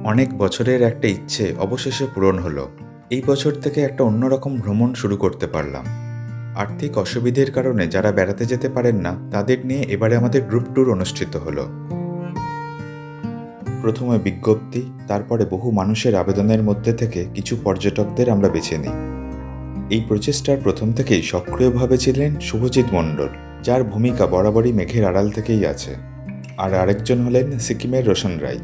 অনেক বছরের একটা ইচ্ছে অবশেষে পূরণ হলো। এই বছর থেকে একটা অন্যরকম ভ্রমণ শুরু করতে পারলাম। আর্থিক অসুবিধের কারণে যারা বেড়াতে যেতে পারেন না তাদের নিয়ে এবারে আমাদের গ্রুপ ট্যুর অনুষ্ঠিত হলো। প্রথমে বিজ্ঞপ্তি, তারপরে বহু মানুষের আবেদনের মধ্যে থেকে কিছু পর্যটকদের আমরা বেছে নিই। এই প্রচেষ্টার প্রথম থেকেই সক্রিয়ভাবে ছিলেন শুভজিৎ মণ্ডল, যার ভূমিকা বরাবরই মেঘের আড়াল থেকেই আছে। আর আরেকজন হলেন সিকিমের রোশন রায়।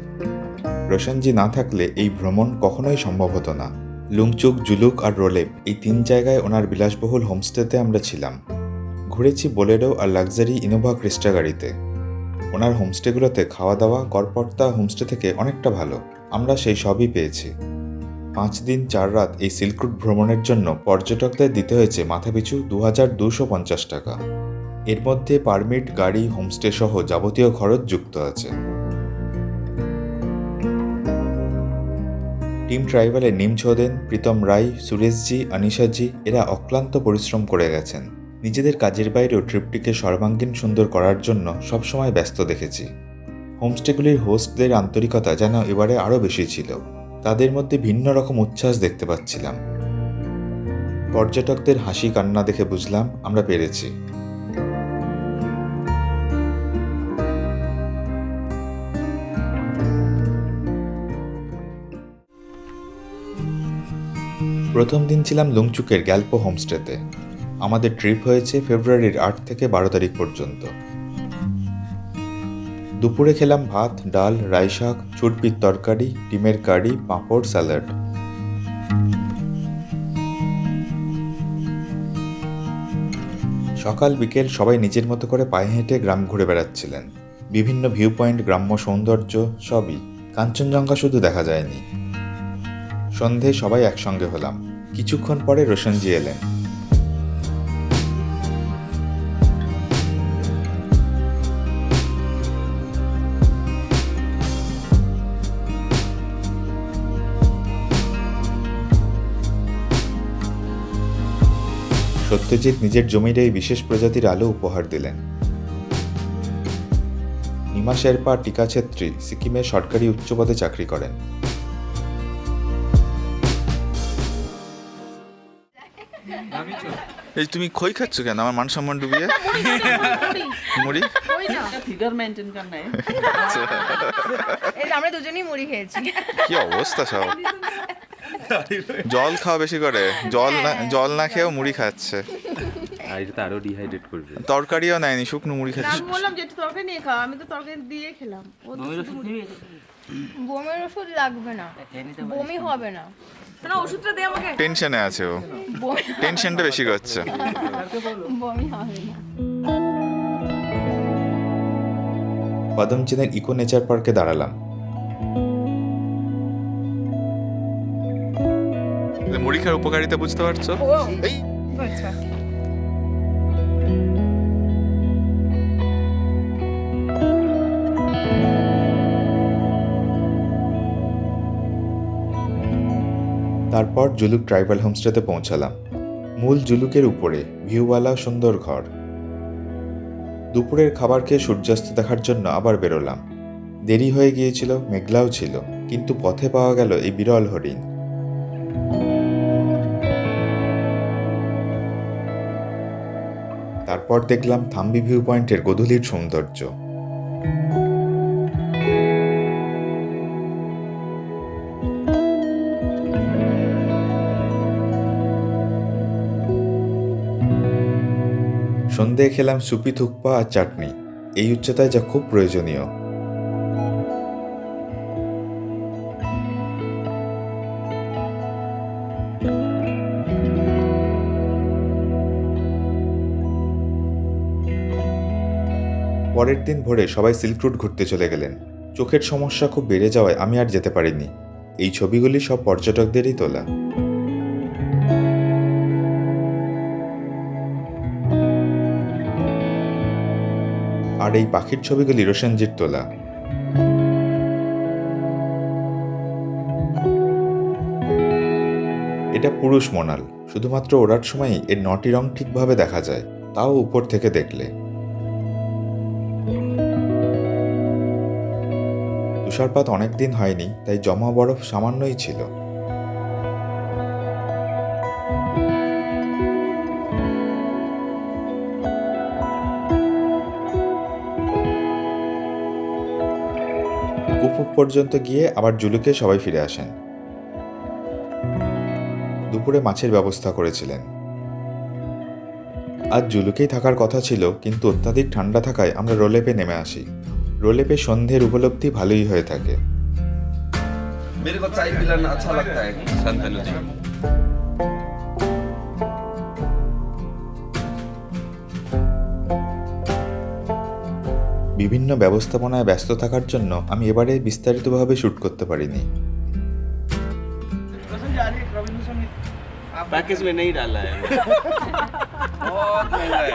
রোশনজি না থাকলে এই ভ্রমণ কখনোই সম্ভব হতো না। লুংচুক, জুলুক আর রোলেপ, এই ৩ জায়গায় ওনার বিলাসবহুল হোমস্টেতে আমরা ছিলাম। ঘুরেছি বোলেরো আর লাক্সারি ইনোভা ক্রিস্টা গাড়িতে। ওনার হোমস্টেগুলোতে খাওয়া দাওয়া গড়পড়তা হোমস্টে থেকে অনেকটা ভালো। আমরা সেই সবই পেয়েছি। ৫ দিন ৪ রাত এই সিল্ক রুট ভ্রমণের জন্য পর্যটকদের দিতে হয়েছে মাথাপিছু ২,২৫০ টাকা। এর মধ্যে পারমিট, গাড়ি, হোমস্টে সহ যাবতীয় খরচ যুক্ত আছে। টিম ট্রাইভালে নিমছোদেন, প্রীতম রায়, সুরেশজি, আনিশাজি এরা অক্লান্ত পরিশ্রম করে গেছেন। নিজেদের কাজের বাইরেও ট্রিপটিকে সর্বাঙ্গীন সুন্দর করার জন্য সবসময় ব্যস্ত দেখেছি। হোমস্টেগুলির হোস্টদের আন্তরিকতা যেন এবারে আরও বেশি ছিল। তাদের মধ্যে ভিন্ন রকম উচ্ছ্বাস দেখতে পাচ্ছিলাম। পর্যটকদের হাসি কান্না দেখে বুঝলাম আমরা পেরেছি। প্রথম দিন ছিলাম লুংচুকের গ্যালপো হোমস্টেতে। আমাদের ট্রিপ হয়েছে ফেব্রুয়ারির ৮ থেকে ১২ তারিখ পর্যন্ত। দুপুরে খেলাম ভাত, ডাল, রাই শাক, ছুটপির তরকারি, ডিমের কারি, পাঁপড়, স্যালাড। সকাল বিকেল সবাই নিজের মতো করে পায়ে হেঁটে গ্রাম ঘুরে বেড়াচ্ছিলেন। বিভিন্ন ভিউ পয়েন্ট, গ্রাম্য সৌন্দর্য সবই। কাঞ্চনজঙ্ঘা শুধু দেখা যায়নি। সন্ধে সবাই একসঙ্গে হলাম। কিছুক্ষণ পরে রোশনজি এলেন। সত্যজিৎ নিজের জমির এই বিশেষ প্রজাতির আলু উপহার দিলেন। নিমা শেরপা টিকা ছেত্রী সিকিমে সরকারি উচ্চ পদে চাকরি করেন। এই তুমি খই খাচ্ছ কেন? আমার মান সম্মান ডুবিয়ে মুড়ি। ফিগার মেনটেন করনা है এই আমরা দুজনেই মুড়ি খেয়েছি। কি অবস্থা সব! জল খাওয়া বেশি করে, জল না খেয়েও মুড়ি খাচ্ছে। আর এটা তো আরো ডিহাইড্রেট করবে। তরকারিও নেয়নি, শুকনো মুড়ি খাচ্ছে। আমি বললাম যে একটু তরকারি নিয়ে খাও, আমি তো তরকারি দিয়ে খেলাম। ও তো শুধু মুড়ি। বমির ওষুধ লাগবে না, বমি হবে না। না, ওষুধটা দে আমাকে। টেনশনে আছে ও, টেনশনটা বেশি করছে। বমি হবে না। পদমচিনের ইকো নেচার পার্কে দাঁড়ালাম। মুড়ি খাওয়ার উপকারিতা বুঝতে পারছো? এই আচ্ছা, তারপর জুলুক ট্রাইবাল হোমস্টেতে পৌঁছালাম। মূল জুলুকের উপরে ভিউওয়ালা সুন্দর ঘর। দুপুরের খাবার খেয়ে সূর্যাস্ত দেখার জন্য আবার বেরোলাম। দেরি হয়ে গিয়েছিল, মেঘলাও ছিল, কিন্তু পথে পাওয়া গেল এই বিরল হরিণ। তারপর দেখলাম থাম্বি ভিউ পয়েন্টের গোধূলির সৌন্দর্য। সন্ধ্যায় খেলাম সুপি, থুকপা আর চাটনি। এই উচ্চতায় যা খুব প্রয়োজনীয়। পরের দিন ভোরে সবাই সিল্ক রুট ঘুরতে চলে গেলেন। চোখের সমস্যা খুব বেড়ে যাওয়ায় আমি আর যেতে পারিনি। এই ছবিগুলি সব পর্যটকদেরই তোলা। আর এই পাখির ছবিগুলি রোশনজির তোলা। এটা পুরুষ মোনাল। শুধুমাত্র ওড়ার সময়ই এর ৯টি রং ঠিকভাবে দেখা যায়, তাও উপর থেকে দেখলে। তুষারপাত অনেক দিন হয়নি, তাই জমা বরফ সামান্যই ছিল। কুফুক পর্যন্ত গিয়ে আবার জুলুকে সবাই ফিরে আসেন। দুপুরে মাছের ব্যবস্থা করেছিলেন। আজ জুলুকেই থাকার কথা ছিল, কিন্তু অত্যাধিক ঠান্ডা থাকায় আমরা রোলেপে নেমে আসি। রোলেপে সন্ধ্যের উপলব্ধি ভালোই হয়ে থাকে। मेरे को चाय पिलाना अच्छा लगता है शांतनु जी। বিভিন্ন ব্যবস্থাপনায় ব্যস্ত থাকার জন্য আমি এবারে বিস্তারিতভাবে শ্যুট করতে পারিনি। पैकेज में नहीं डाला है बहुत महंगा है।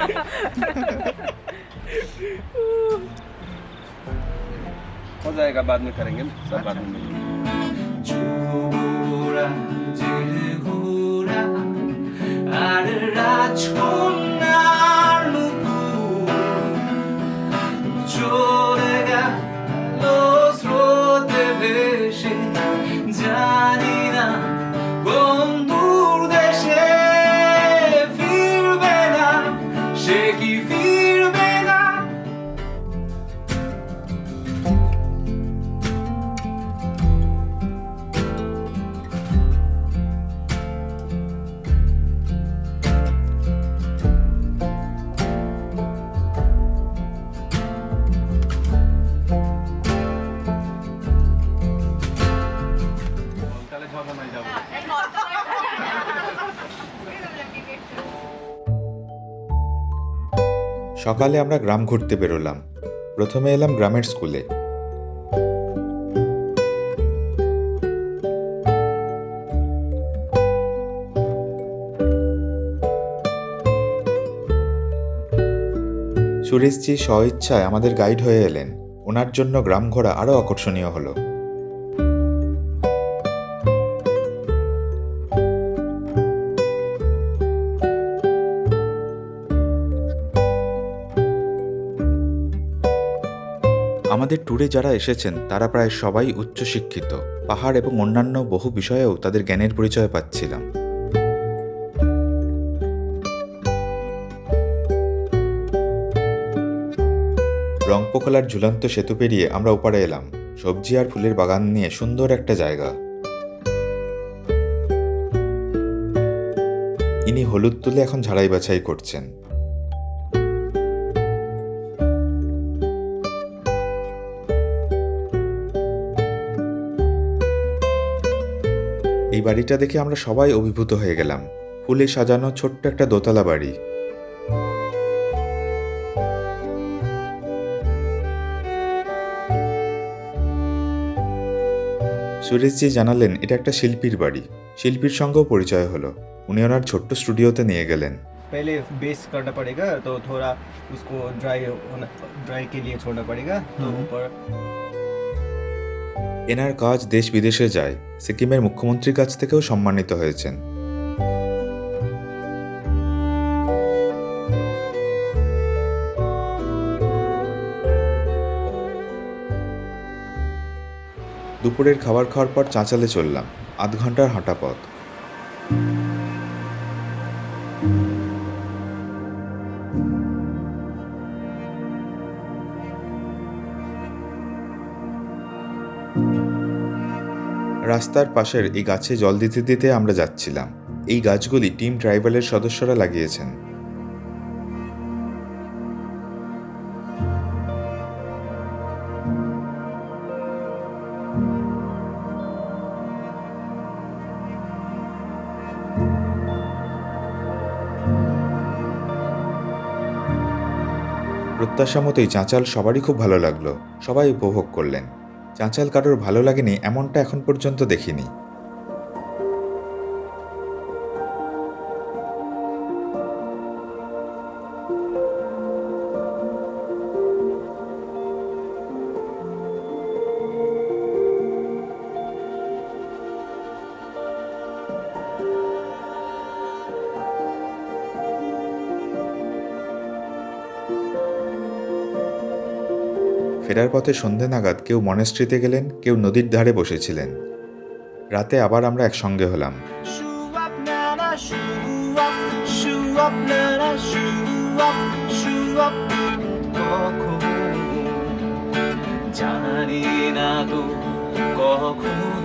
हो जाएगा, बाद में करेंगे, सब बाद में मिलेंगे। সকালে আমরা গ্রাম ঘুরতে বেরোলাম। প্রথমে এলাম গ্রামের স্কুলে। সুরেশজি স্বইচ্ছায় আমাদের গাইড হয়ে এলেন। ওনার জন্য গ্রাম ঘোরা আরও আকর্ষণীয় হলো। আমাদের ট্যুরে যারা এসেছেন তারা প্রায় সবাই উচ্চশিক্ষিত। পাহাড় এবং অন্যান্য বহু বিষয়েও তাদের জ্ঞানের পরিচয় পাচ্ছিলাম। রংপোখলার ঝুলন্ত সেতু পেরিয়ে আমরা ওপারে এলাম। সবজি আর ফুলের বাগান নিয়ে সুন্দর একটা জায়গা। ইনি হলুদ তুলে এখন ঝাড়াই বাছাই করছেন। এই বাড়িটা দেখে আমরা সবাই অভিভূত হয়ে গেলাম। ফুলে সাজানো ছোট্ট একটা দোতলা বাড়ি। সুরেশজি জানালেন এটা একটা শিল্পীর বাড়ি। শিল্পীর সঙ্গেও পরিচয় হলো। উনি ওনার ছোট্ট স্টুডিওতে নিয়ে গেলেন। पहले बेस करना पड़ेगा, तो थोड़ा उसको ड्राई के लिए छोड़ना पड़ेगा। तो ऊपर এনার কাজ দেশ বিদেশে যায়। সিকিমের মুখ্যমন্ত্রীর কাছ থেকেও সম্মানিত হয়েছেন। দুপুরের খাবার খাওয়ার পর চাঁচালে চললাম। আধ ঘন্টার হাঁটা পথ। রাস্তার পাশের এই গাছে জল দিতে দিতে আমরা যাচ্ছিলাম। এই গাছগুলি টিম ট্রাইবালের সদস্যরা লাগিয়েছেন। প্রত্যাশা মতোই চাঁচাল সবারই খুব ভালো লাগলো। সবাই উপভোগ করলেন। চাঁচাল কারোর ভালো লাগেনি এমনটা এখন পর্যন্ত দেখিনি। ফেরার পথে সন্ধে নাগাদ কেউ মনেস্ট্রিতে গেলেন, কেউ নদীর ধারে বসেছিলেন। রাতে আবার আমরা একসঙ্গে হলাম। জানি না তো কখন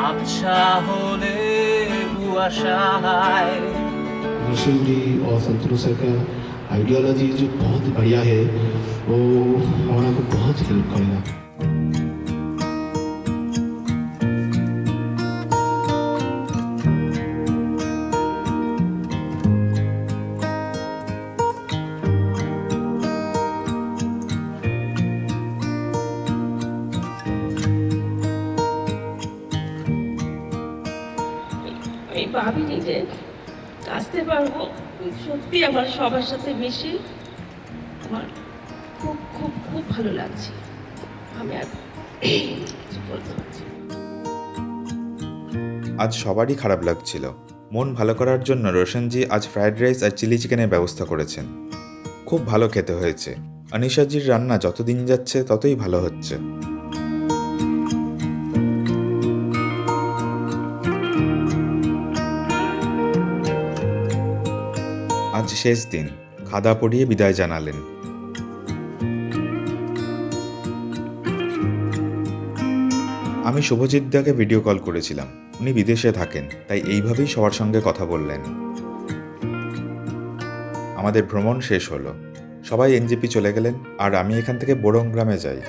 আবছা হলে কুয়াশায় नरसिंह जी और संतनु सर का आइडियोलॉजी जो बहुत बढ़िया है वो हमारा को बहुत हेल्प करेगा। আমি ভাবিনি যে আসতে পারবো। সত্যি আমার সবার সাথে মিশে আমার খুব খুব খুব ভালো লাগছে। আমি আর কিছু বলতে পারছি না। আজ সবারই খারাপ লাগছিল। মন ভালো করার জন্য রোশনজি আজ ফ্রাইড রাইস আর চিলি চিকেনের ব্যবস্থা করেছেন। খুব ভালো খেতে হয়েছে। অনিশাজির রান্না যত দিন যাচ্ছে ততই ভালো হচ্ছে। আজ শেষ দিন, খাদা পরিয়ে বিদায় জানালেন। আমি শুভজিৎ দাকে ভিডিও কল করেছিলাম। উনি বিদেশে থাকেন, তাই এইভাবেই সবার সঙ্গে কথা বললেন। আমাদের ভ্রমণ শেষ হলো। সবাই এনজেপি চলে গেলেন আর আমি এখান থেকে বোরং গ্রামে যাই।